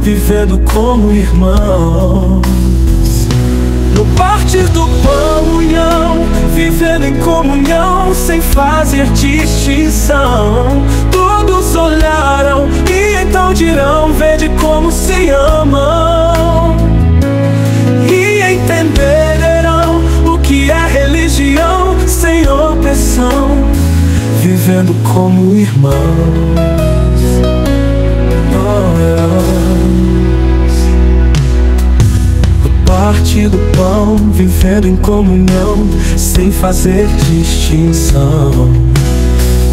vivendo como irmãos. No partir do pão, união, vivendo em comunhão, sem fazer distinção. Todos olharam e então dirão: vede como se amam. E entenderão o que é religião sem opressão, vivendo como irmãos. Partir do pão, vivendo em comunhão, sem fazer distinção.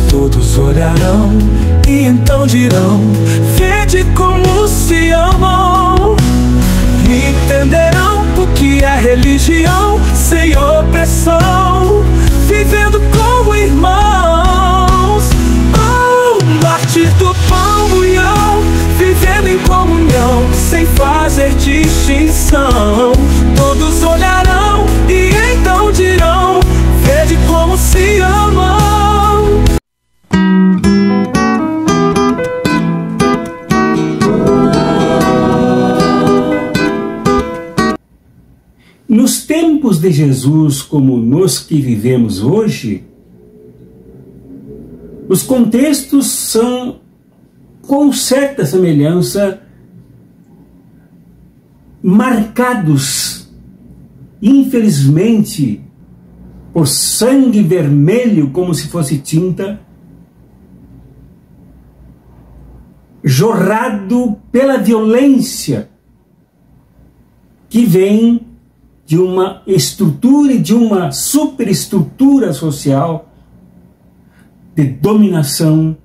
Todos olharão e então dirão: vede como se amam. E entenderão o que é religião sem opressão, vivendo como irmãos. Partir do pão, união, vivendo em comunhão, sem fazer distinção. Todos olharão e então dirão: vede como se amam. Nos tempos de Jesus, como nos que vivemos hoje, os contextos são, com certa semelhança, marcados, infelizmente, por sangue vermelho, como se fosse tinta, jorrado pela violência que vem de uma estrutura e de uma superestrutura social de dominação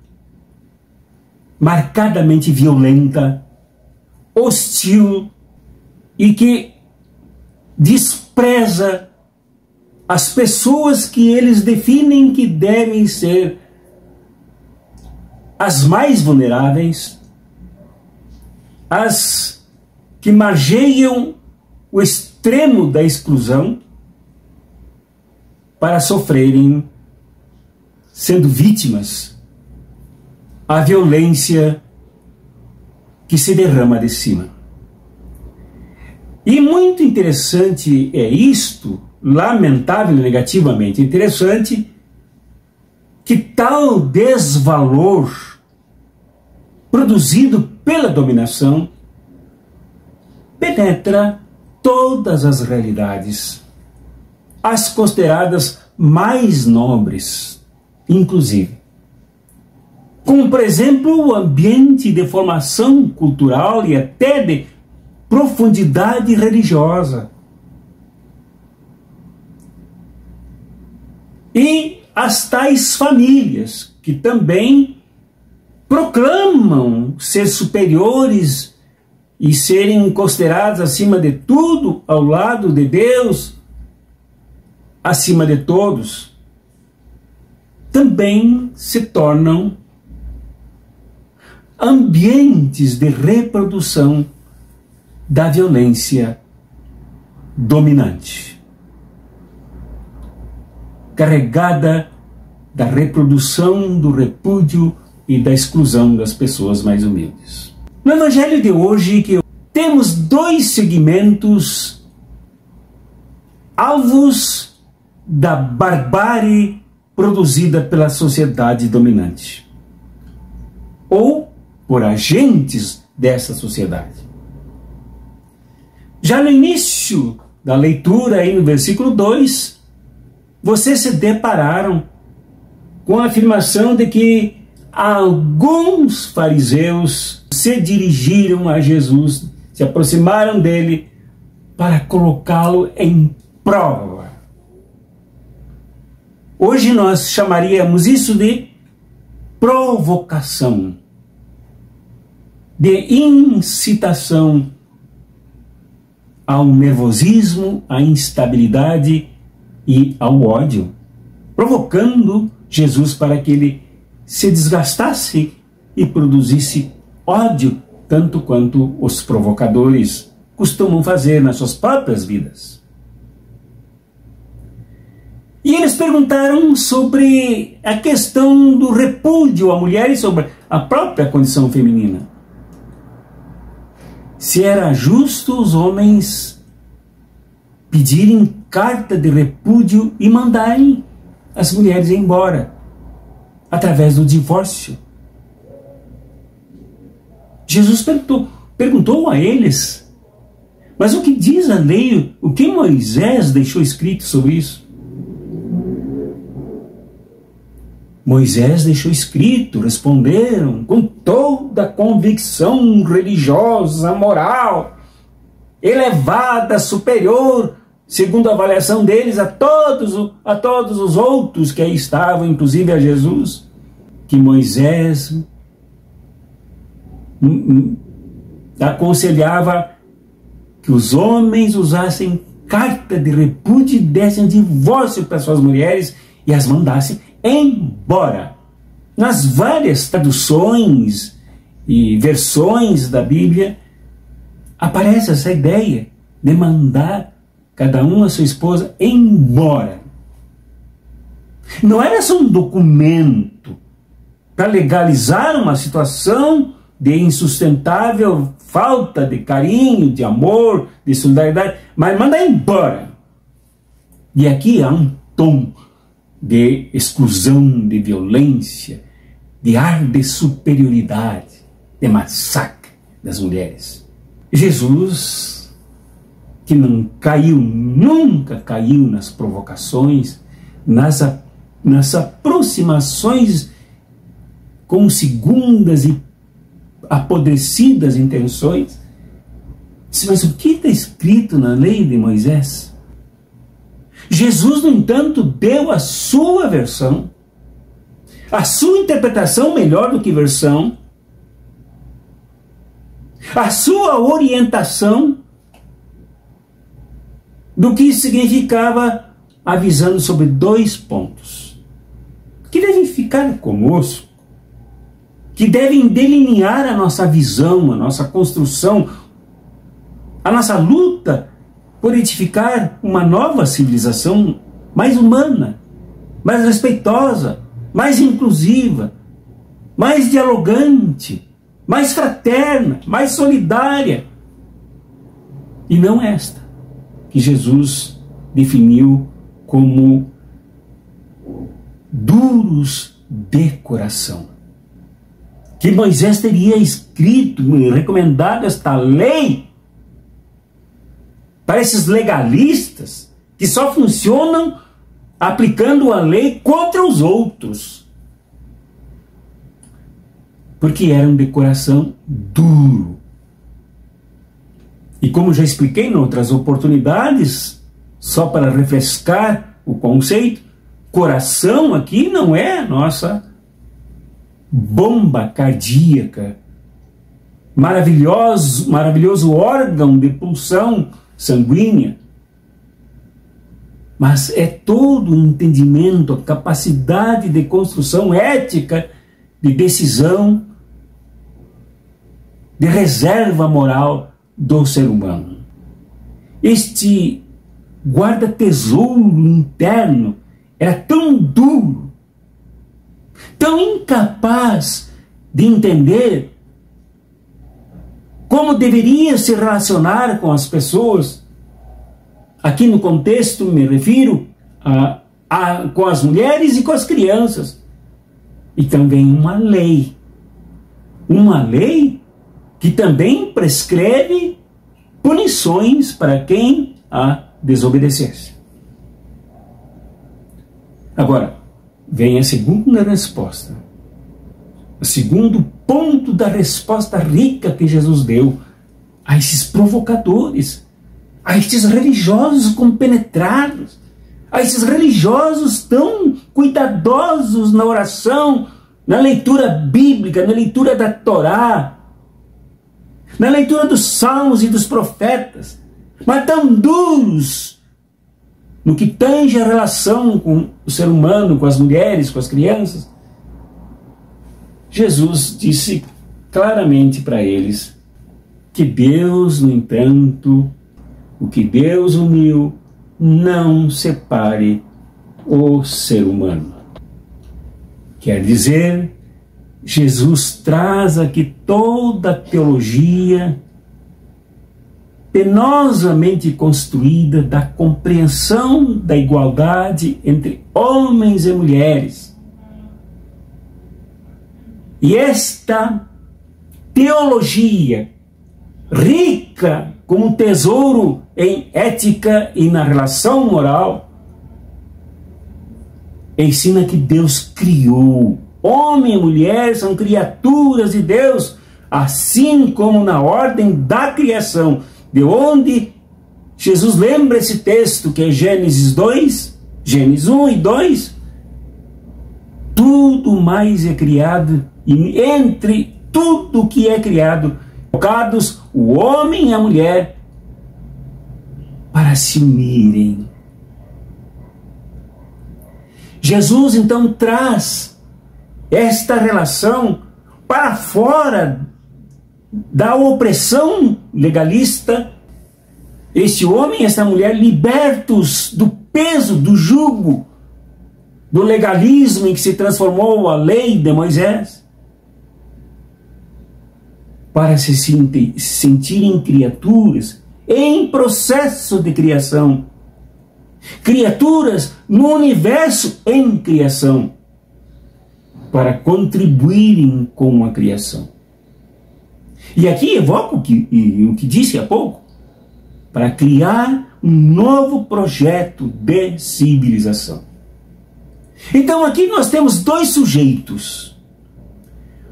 marcadamente violenta, hostil e que despreza as pessoas que eles definem que devem ser as mais vulneráveis, as que margeiam o extremo da exclusão para sofrerem, sendo vítimas, a violência que se derrama de cima. E muito interessante é isto, lamentável e negativamente interessante, que tal desvalor produzido pela dominação penetra todas as realidades, as consideradas mais nobres, inclusive. Como, por exemplo, o ambiente de formação cultural e até de profundidade religiosa. E as tais famílias que também proclamam ser superiores e serem consideradas acima de tudo, ao lado de Deus, acima de todos, também se tornam ambientes de reprodução da violência dominante, carregada da reprodução do repúdio e da exclusão das pessoas mais humildes. No Evangelho de hoje, que temos dois segmentos alvos da barbárie produzida pela sociedade dominante, ou por agentes dessa sociedade. Já no início da leitura, aí no versículo 2, vocês se depararam com a afirmação de que alguns fariseus se dirigiram a Jesus, se aproximaram dele para colocá-lo em prova. Hoje nós chamaríamos isso de provocação, de incitação ao nervosismo, à instabilidade e ao ódio, provocando Jesus para que ele se desgastasse e produzisse ódio, tanto quanto os provocadores costumam fazer nas suas próprias vidas. E eles perguntaram sobre a questão do repúdio à mulher e sobre a própria condição feminina. se era justo os homens pedirem carta de repúdio e mandarem as mulheres embora através do divórcio. Jesus perguntou a eles: mas o que diz a lei? O que Moisés deixou escrito sobre isso? Moisés deixou escrito, responderam com toda a convicção religiosa, moral, elevada, superior, segundo a avaliação deles, a todos os outros que aí estavam, inclusive a Jesus, que Moisés aconselhava que os homens usassem carta de repúdio e dessem divórcio para suas mulheres e as mandassem embora. Nas várias traduções e versões da Bíblia aparece essa ideia de mandar cada um a sua esposa embora. Não era só um documento para legalizar uma situação de insustentável falta de carinho, de amor, de solidariedade, mas manda embora. E aqui há um tom de exclusão, de violência, de ar de superioridade, de massacre das mulheres. Jesus, que não caiu, nunca caiu nas provocações, nas aproximações com segundas e apodrecidas intenções, disse: mas o que está escrito na lei de Moisés? Jesus, no entanto, deu a sua versão, a sua interpretação melhor do que versão, a sua orientação do que significava, avisando sobre 2 pontos que devem ficar conosco, que devem delinear a nossa visão, a nossa construção, a nossa luta por edificar uma nova civilização mais humana, mais respeitosa, mais inclusiva, mais dialogante, mais fraterna, mais solidária. E não esta que Jesus definiu como duros de coração. Que Moisés teria escrito e recomendado esta lei para esses legalistas que só funcionam aplicando a lei contra os outros, porque eram de coração duro. E como já expliquei em outras oportunidades, só para refrescar o conceito, coração aqui não é a nossa bomba cardíaca, maravilhoso órgão de pulsão sanguínea, mas é todo o entendimento, a capacidade de construção ética, de decisão, de reserva moral do ser humano. Este guarda-tesouro interno era tão duro, tão incapaz de entender como deveria se relacionar com as pessoas. Aqui no contexto me refiro com as mulheres e com as crianças. E também uma lei que também prescreve punições para quem a desobedecesse. Agora, vem a segunda resposta. O segundo ponto da resposta rica que Jesus deu a esses provocadores, a esses religiosos compenetrados, a esses religiosos tão cuidadosos na oração, na leitura bíblica, na leitura da Torá, na leitura dos salmos e dos profetas, mas tão duros no que tange a relação com o ser humano, com as mulheres, com as crianças. Jesus disse claramente para eles que Deus, no entanto, o que Deus uniu, não separe o ser humano. Quer dizer, Jesus traz aqui toda a teologia penosamente construída da compreensão da igualdade entre homens e mulheres. E esta teologia, rica como um tesouro em ética e na relação moral, ensina que Deus criou. Homem e mulher são criaturas de Deus, assim como na ordem da criação, de onde Jesus lembra esse texto que é Gênesis 2, Gênesis 1 e 2. Tudo mais é criado, e entre tudo que é criado, colocados o homem e a mulher para se unirem. Jesus então traz esta relação para fora da opressão legalista. Este homem e esta mulher, libertos do peso, do jugo, do legalismo em que se transformou a lei de Moisés, para se sentirem criaturas em processo de criação, criaturas no universo em criação, para contribuírem com a criação. E aqui evoco o que disse há pouco, para criar um novo projeto de civilização. Então aqui nós temos dois sujeitos.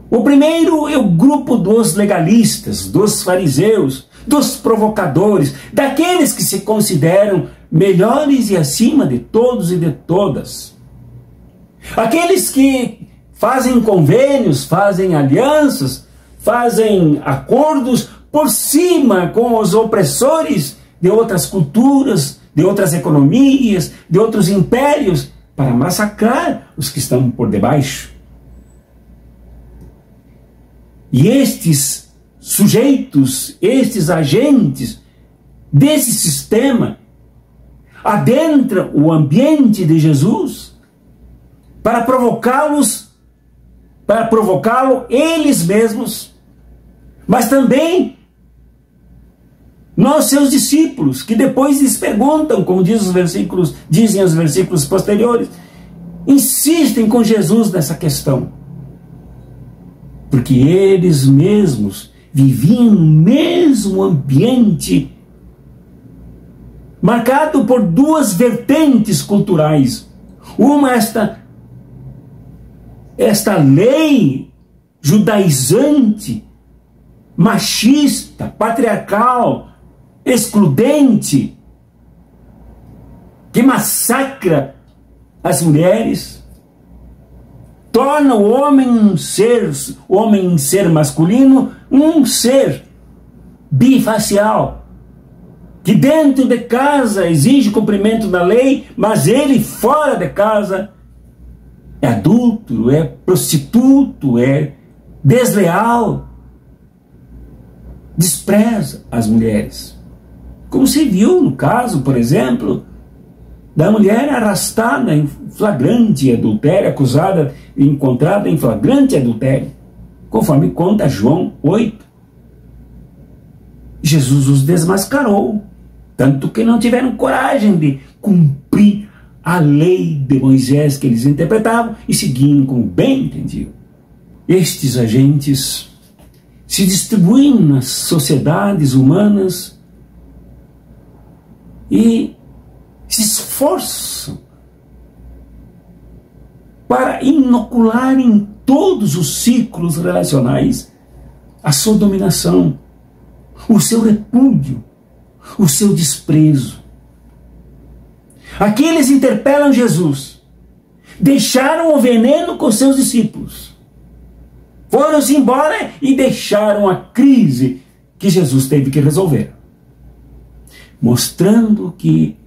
O primeiro é o grupo dos legalistas, dos fariseus, dos provocadores, daqueles que se consideram melhores e acima de todos e de todas. Aqueles que fazem convênios, fazem alianças, fazem acordos por cima com os opressores de outras culturas, de outras economias, de outros impérios, para massacrar os que estão por debaixo. E estes sujeitos, estes agentes desse sistema adentram o ambiente de Jesus para provocá-lo eles mesmos, mas também nós, seus discípulos, que depois lhes perguntam, como dizem os versículos posteriores, insistem com Jesus nessa questão. Porque eles mesmos viviam no mesmo ambiente, marcado por duas vertentes culturais. Uma, esta lei judaizante, machista, patriarcal, excludente, que massacra as mulheres, torna o homem um ser masculino, um ser bifacial, que dentro de casa exige cumprimento da lei, mas ele fora de casa é adúltero, é prostituto, é desleal, despreza as mulheres. Como se viu no caso, por exemplo, da mulher arrastada em flagrante adultério, acusada e encontrada em flagrante adultério, conforme conta João 8. Jesus os desmascarou, tanto que não tiveram coragem de cumprir a lei de Moisés que eles interpretavam e seguiam como bem entendiam. Estes agentes se distribuem nas sociedades humanas e se esforçam para inocular em todos os ciclos relacionais a sua dominação, o seu repúdio, o seu desprezo. Aqui eles interpelam Jesus, deixaram o veneno com seus discípulos, foram-se embora e deixaram a crise que Jesus teve que resolver, mostrando que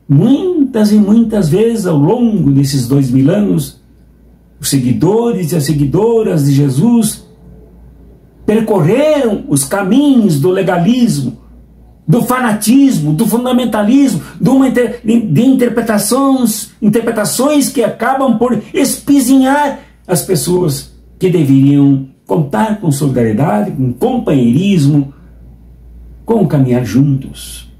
muitas e muitas vezes ao longo desses 2000 anos, os seguidores e as seguidoras de Jesus percorreram os caminhos do legalismo, do fanatismo, do fundamentalismo, de interpretações que acabam por espizinhar as pessoas que deveriam contar com solidariedade, com companheirismo, com o caminhar juntos,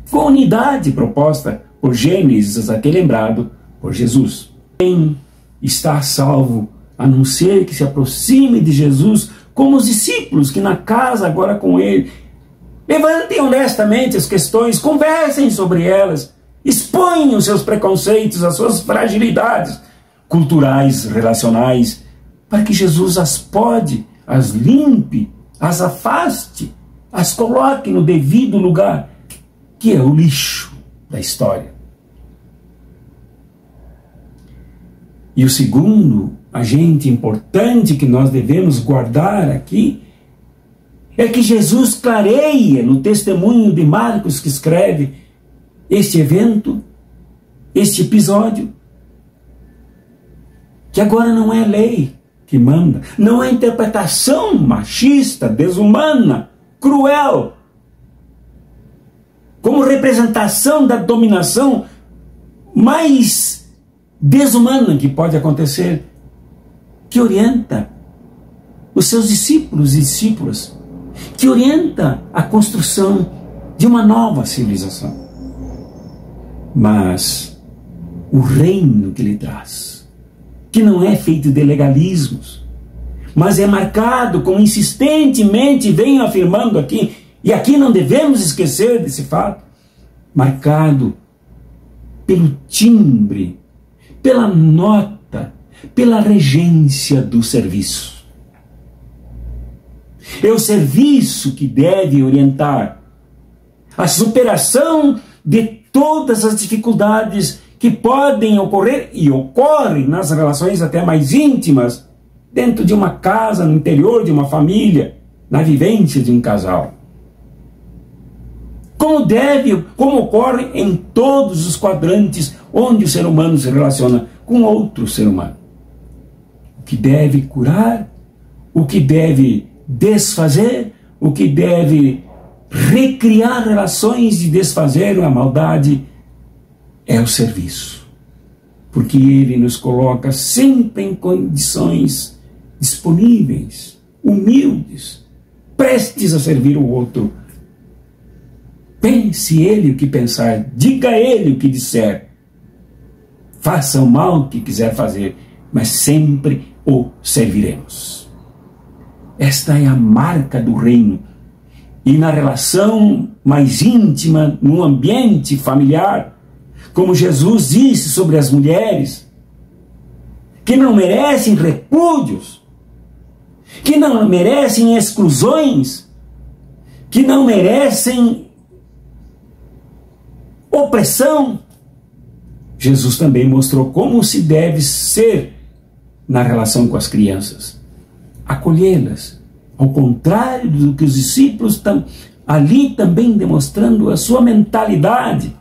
com a unidade proposta por Gênesis, aqui lembrado por Jesus. Quem está salvo, a não ser que se aproxime de Jesus, como os discípulos que na casa agora com ele, levantem honestamente as questões, conversem sobre elas, exponham os seus preconceitos, as suas fragilidades culturais, relacionais, para que Jesus as pode, as limpe, as afaste, as coloque no devido lugar, que é o lixo da história. E o segundo agente importante que nós devemos guardar aqui é que Jesus clareia no testemunho de Marcos, que escreve este evento, este episódio, que agora não é lei que manda, não é interpretação machista, desumana, cruel, como representação da dominação mais desumana que pode acontecer, que orienta os seus discípulos e discípulas, que orienta a construção de uma nova civilização. Mas o reino que ele traz, que não é feito de legalismos, mas é marcado, como insistentemente venho afirmando aqui, e aqui não devemos esquecer desse fato, marcado pelo timbre, pela nota, pela regência do serviço. É o serviço que deve orientar a superação de todas as dificuldades que podem ocorrer e ocorrem nas relações até mais íntimas, dentro de uma casa, no interior de uma família, na vivência de um casal. Como ocorre em todos os quadrantes onde o ser humano se relaciona com outro ser humano. O que deve curar, o que deve desfazer, o que deve recriar relações e desfazer a maldade é o serviço. Porque ele nos coloca sempre em condições disponíveis, humildes, prestes a servir o outro. Pense ele o que pensar, diga ele o que disser, faça o mal que quiser fazer, mas sempre o serviremos. Esta é a marca do reino. E na relação mais íntima, no ambiente familiar, como Jesus disse sobre as mulheres, que não merecem repúdios, que não merecem exclusões, que não merecem opressão. Jesus também mostrou como se deve ser na relação com as crianças, acolhê-las, ao contrário do que os discípulos estão ali também demonstrando a sua mentalidade,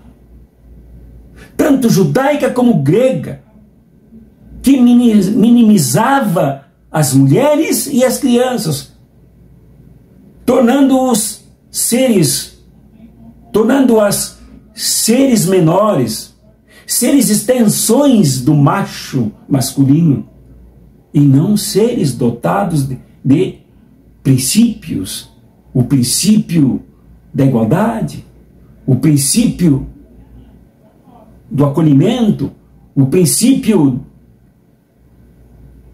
tanto judaica como grega, que minimizava as mulheres e as crianças, tornando-as seres menores, seres extensões do macho masculino, e não seres dotados de princípios, o princípio da igualdade, o princípio do acolhimento, o princípio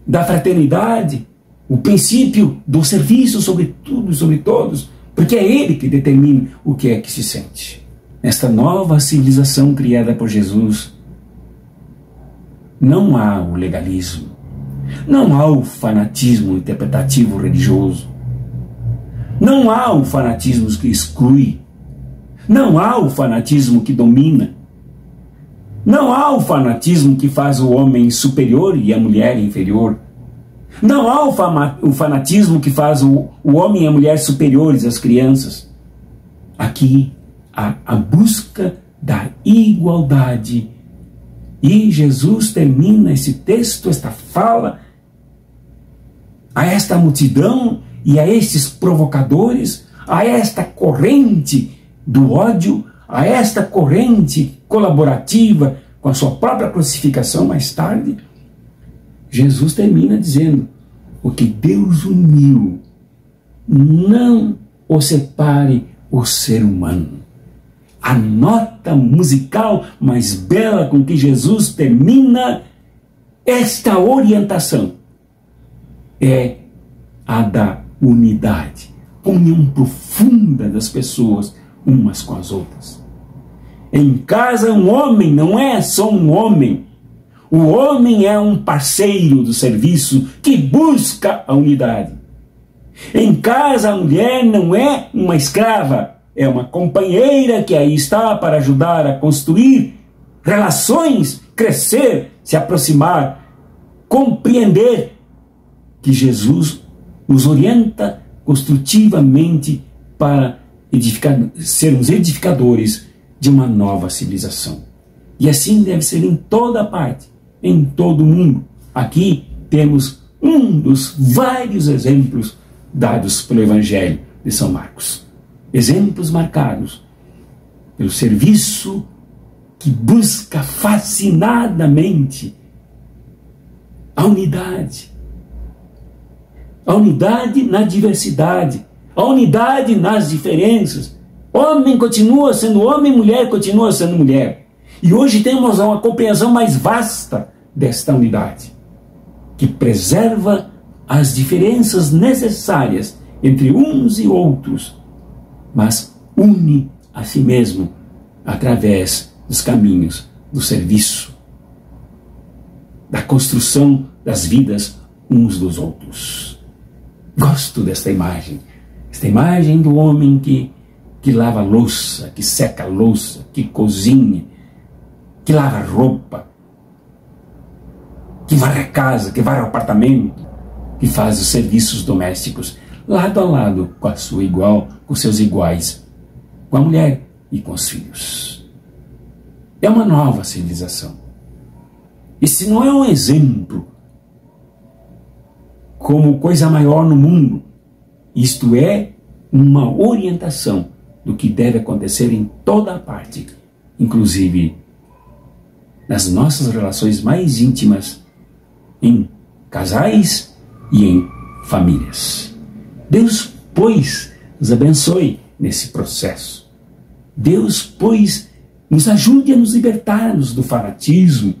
da fraternidade, o princípio do serviço sobre tudo e sobre todos, porque é ele que determina o que é que se sente. Nesta nova civilização criada por Jesus, não há o legalismo, não há o fanatismo interpretativo religioso, não há o fanatismo que exclui, não há o fanatismo que domina, não há o fanatismo que faz o homem superior e a mulher inferior, não há o fanatismo que faz o homem e a mulher superiores às crianças. Aqui há a busca da igualdade. E Jesus termina esse texto, esta fala, a esta multidão e a estes provocadores, a esta corrente do ódio, a esta corrente colaborativa com a sua própria crucificação mais tarde. Jesus termina dizendo: o que Deus uniu, não o separe o ser humano. A nota musical mais bela com que Jesus termina esta orientação é a da unidade, união profunda das pessoas umas com as outras. Em casa, um homem não é só um homem. O homem é um parceiro do serviço que busca a unidade. Em casa, a mulher não é uma escrava, é uma companheira que aí está para ajudar a construir relações, crescer, se aproximar, compreender que Jesus nos orienta construtivamente para sermos edificadores de uma nova civilização. E assim deve ser em toda parte, em todo o mundo. Aqui temos um dos vários exemplos dados pelo Evangelho de São Marcos. Exemplos marcados pelo serviço que busca fascinadamente a unidade. A unidade na diversidade, a unidade nas diferenças. Homem continua sendo homem, mulher continua sendo mulher. E hoje temos uma compreensão mais vasta desta unidade, que preserva as diferenças necessárias entre uns e outros, mas une a si mesmo através dos caminhos do serviço, da construção das vidas uns dos outros. Gosto desta imagem, esta imagem do homem que lava a louça, que seca a louça, que cozinha, que lava a roupa, que varre a casa, que varre o apartamento, que faz os serviços domésticos, lado a lado com a sua igual, com seus iguais, com a mulher e com os filhos. É uma nova civilização. Esse não é um exemplo como coisa maior no mundo. Isto é uma orientação do que deve acontecer em toda a parte, inclusive nas nossas relações mais íntimas, em casais e em famílias. Deus, pois, nos abençoe nesse processo. Deus, pois, nos ajude a nos libertarmos do fanatismo,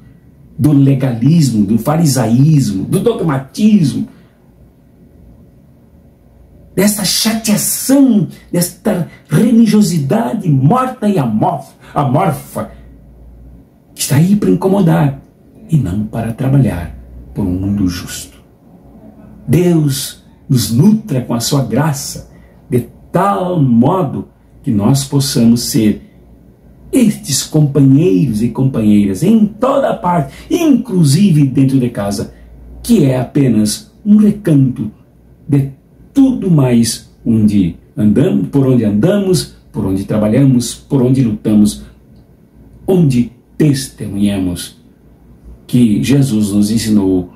do legalismo, do farisaísmo, do dogmatismo, desta chateação, desta religiosidade morta e amorfa, que está aí para incomodar e não para trabalhar por um mundo justo. Deus nos nutra com a sua graça, de tal modo que nós possamos ser estes companheiros e companheiras em toda parte, inclusive dentro de casa, que é apenas um recanto de tudo mais onde andamos, por onde trabalhamos, por onde lutamos, onde testemunhamos que Jesus nos ensinou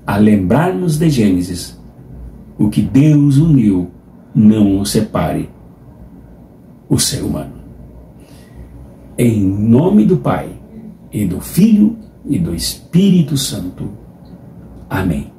a lembrarmos de Gênesis: o que Deus uniu, não o separe o ser humano. Em nome do Pai, e do Filho, e do Espírito Santo. Amém.